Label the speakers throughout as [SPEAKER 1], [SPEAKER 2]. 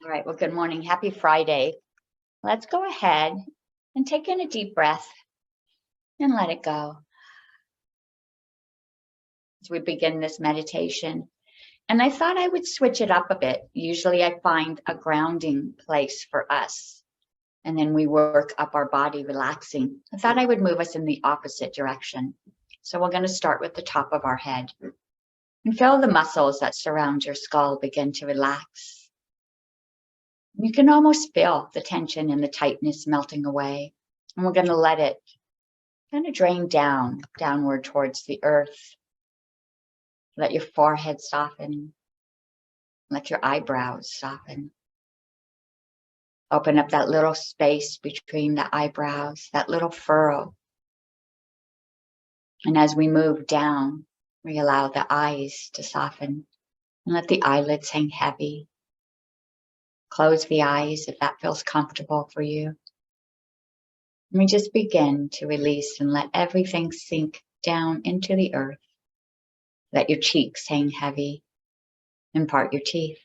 [SPEAKER 1] All right, well, good morning. Happy Friday. Let's go ahead and take in a deep breath and let it go as we begin this meditation. And I thought I would switch it up a bit. Usually I find a grounding place for us, and then we work up our body relaxing. I thought I would move us in the opposite direction. So we're going to start with the top of our head and feel the muscles that surround your skull begin to relax. You can almost feel the tension and the tightness melting away. And we're going to let it kind of drain downward towards the earth. Let your forehead soften. Let your eyebrows soften. Open up that little space between the eyebrows, that little furrow. And as we move down, we allow the eyes to soften and let the eyelids hang heavy. Close the eyes if that feels comfortable for you. And we just begin to release and let everything sink down into the earth. Let your cheeks hang heavy and part your teeth.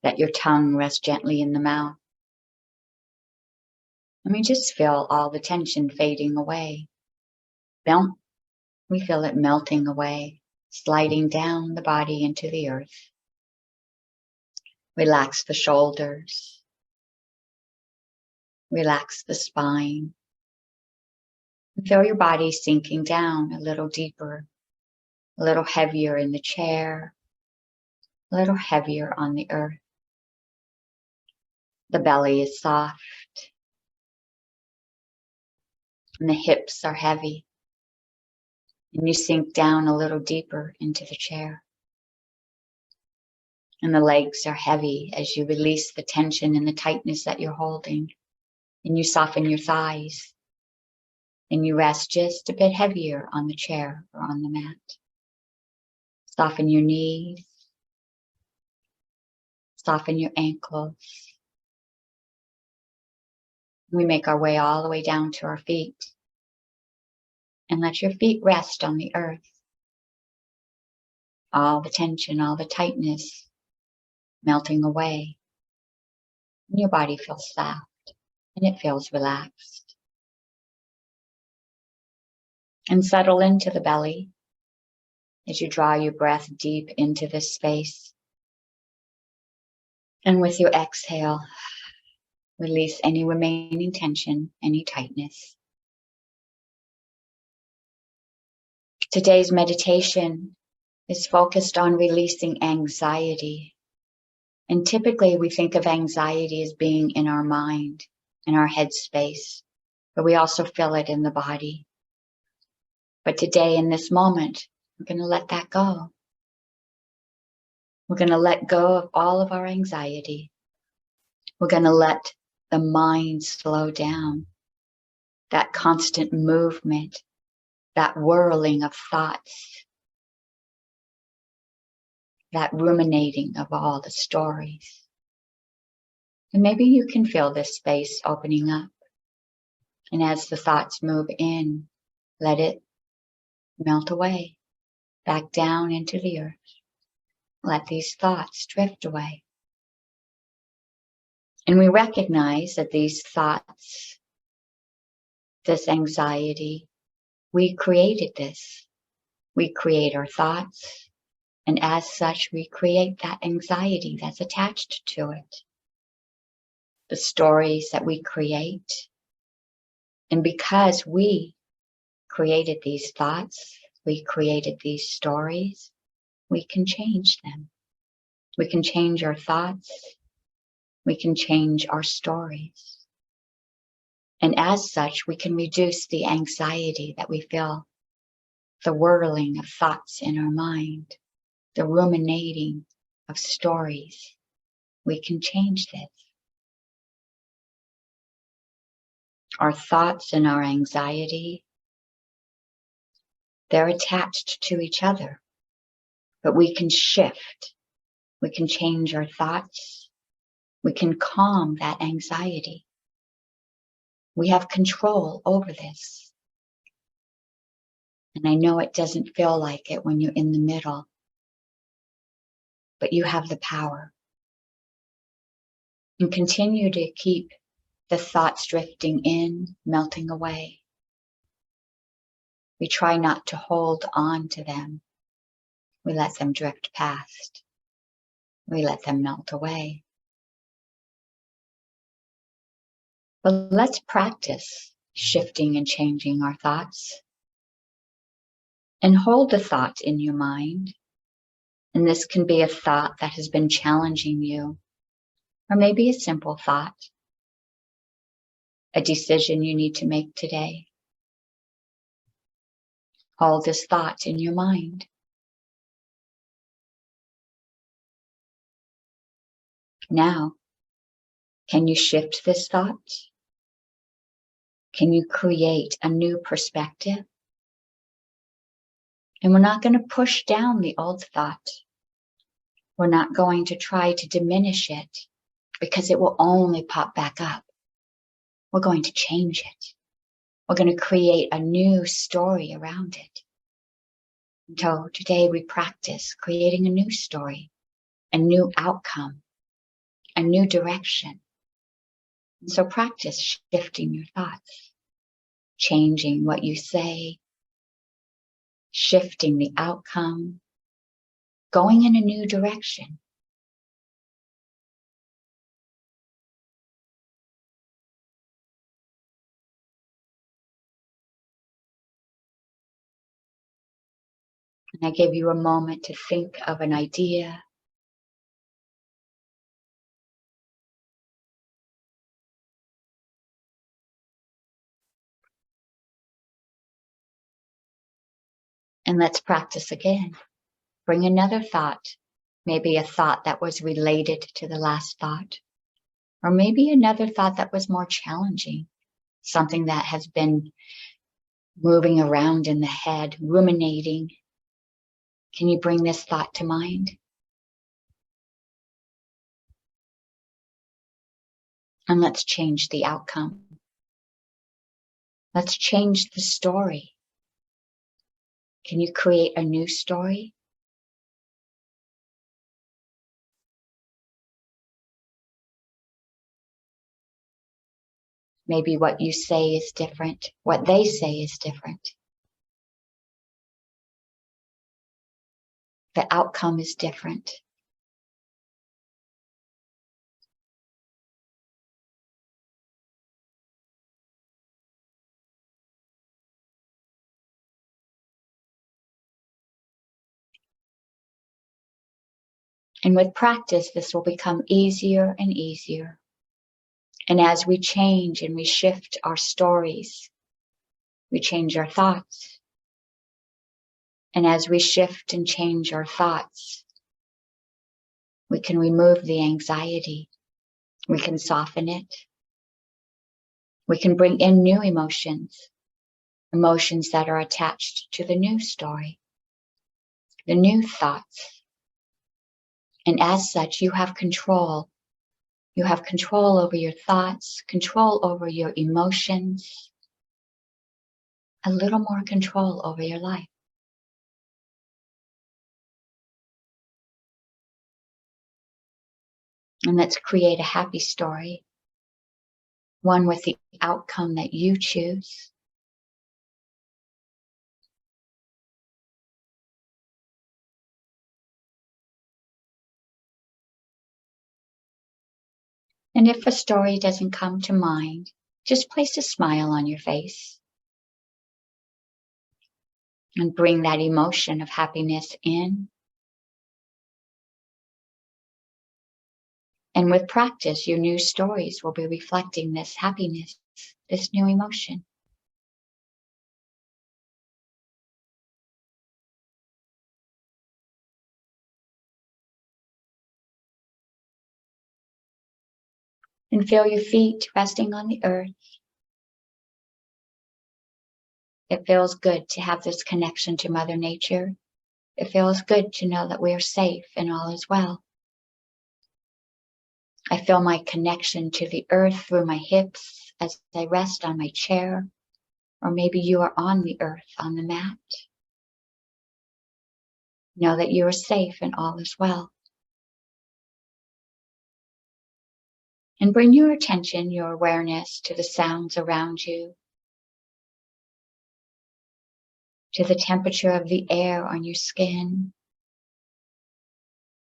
[SPEAKER 1] Let your tongue rest gently in the mouth. And we just feel all the tension fading away. We feel it melting away, sliding down the body into the earth. Relax the shoulders. Relax the spine. And feel your body sinking down a little deeper, a little heavier in the chair, a little heavier on the earth. The belly is soft. And the hips are heavy. And you sink down a little deeper into the chair. And the legs are heavy as you release the tension and the tightness that you're holding. And you soften your thighs. And you rest just a bit heavier on the chair or on the mat. Soften your knees. Soften your ankles. We make our way all the way down to our feet. And let your feet rest on the earth. All the tension, all the tightness melting away. And your body feels soft and it feels relaxed. And settle into the belly as you draw your breath deep into this space. And with your exhale, release any remaining tension, any tightness. Today's meditation is focused on releasing anxiety. And typically we think of anxiety as being in our mind, in our head space, but we also feel it in the body. But today, in this moment, we're going to let that go. We're going to let go of all of our anxiety. We're going to let the mind slow down. That constant movement, that whirling of thoughts, that ruminating of all the stories. And maybe you can feel this space opening up. And as the thoughts move in, let it melt away, back down into the earth. Let these thoughts drift away. And we recognize that these thoughts, this anxiety, we created this. We create our thoughts, and as such, we create that anxiety that's attached to it. The stories that we create. And because we created these thoughts, we created these stories, we can change them. We can change our thoughts. We can change our stories. And as such, we can reduce the anxiety that we feel, the whirling of thoughts in our mind, the ruminating of stories. We can change this. Our thoughts and our anxiety, they're attached to each other, but we can shift. We can change our thoughts. We can calm that anxiety. We have control over this. And I know it doesn't feel like it when you're in the middle, but you have the power. And continue to keep the thoughts drifting in, melting away. We try not to hold on to them. We let them drift past. We let them melt away. But let's practice shifting and changing our thoughts. And hold the thought in your mind. And this can be a thought that has been challenging you, or maybe a simple thought, a decision you need to make today. Hold this thought in your mind. Now, can you shift this thought? Can you create a new perspective? And we're not going to push down the old thought. We're not going to try to diminish it because it will only pop back up. We're going to change it. We're going to create a new story around it. So today we practice creating a new story, a new outcome, a new direction. And so practice shifting your thoughts, changing what you say, shifting the outcome, going in a new direction. And I give you a moment to think of an idea. And let's practice again. Bring another thought, maybe a thought that was related to the last thought, or maybe another thought that was more challenging, something that has been moving around in the head, ruminating. Can you bring this thought to mind? And let's change the outcome. Let's change the story. Can you create a new story? Maybe what you say is different. What they say is different. The outcome is different. And with practice, this will become easier and easier. And as we change and we shift our stories, we change our thoughts. And as we shift and change our thoughts, we can remove the anxiety. We can soften it. We can bring in new emotions, emotions that are attached to the new story, the new thoughts. And as such, you have control. You have control over your thoughts, control over your emotions, a little more control over your life. And let's create a happy story, one with the outcome that you choose. And if a story doesn't come to mind, just place a smile on your face and bring that emotion of happiness in. And with practice, your new stories will be reflecting this happiness, this new emotion. And feel your feet resting on the earth. It feels good to have this connection to Mother Nature. It feels good to know that we are safe and all is well. I feel my connection to the earth through my hips as I rest on my chair, or maybe you are on the earth on the mat. Know that you are safe and all is well. And bring your attention, your awareness to the sounds around you, to the temperature of the air on your skin,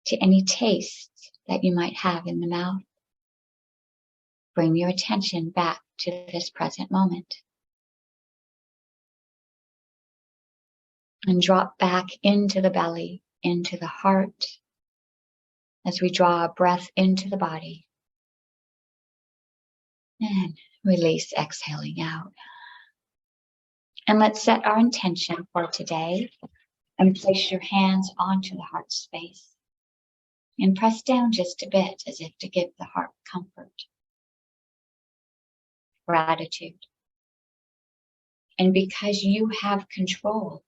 [SPEAKER 1] to any tastes that you might have in the mouth. Bring your attention back to this present moment. And drop back into the belly, into the heart, as we draw a breath into the body. And release, exhaling out. And let's set our intention for today. And place your hands onto the heart space. And press down just a bit as if to give the heart comfort, gratitude. And because you have control,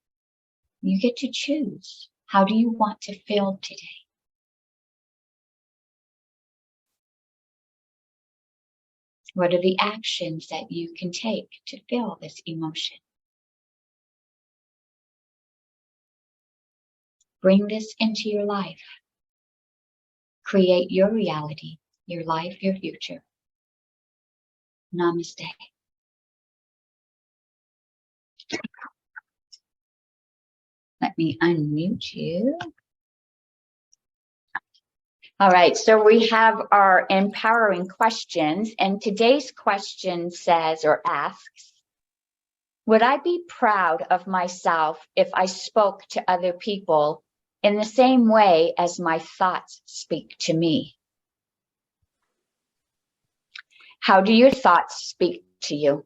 [SPEAKER 1] you get to choose. How do you want to feel today? What are the actions that you can take to feel this emotion? Bring this into your life. Create your reality, your life, your future. Namaste. Let me unmute you. All right, so we have our empowering questions, and today's question says or asks, would I be proud of myself if I spoke to other people in the same way as my thoughts speak to me? How do your thoughts speak to you?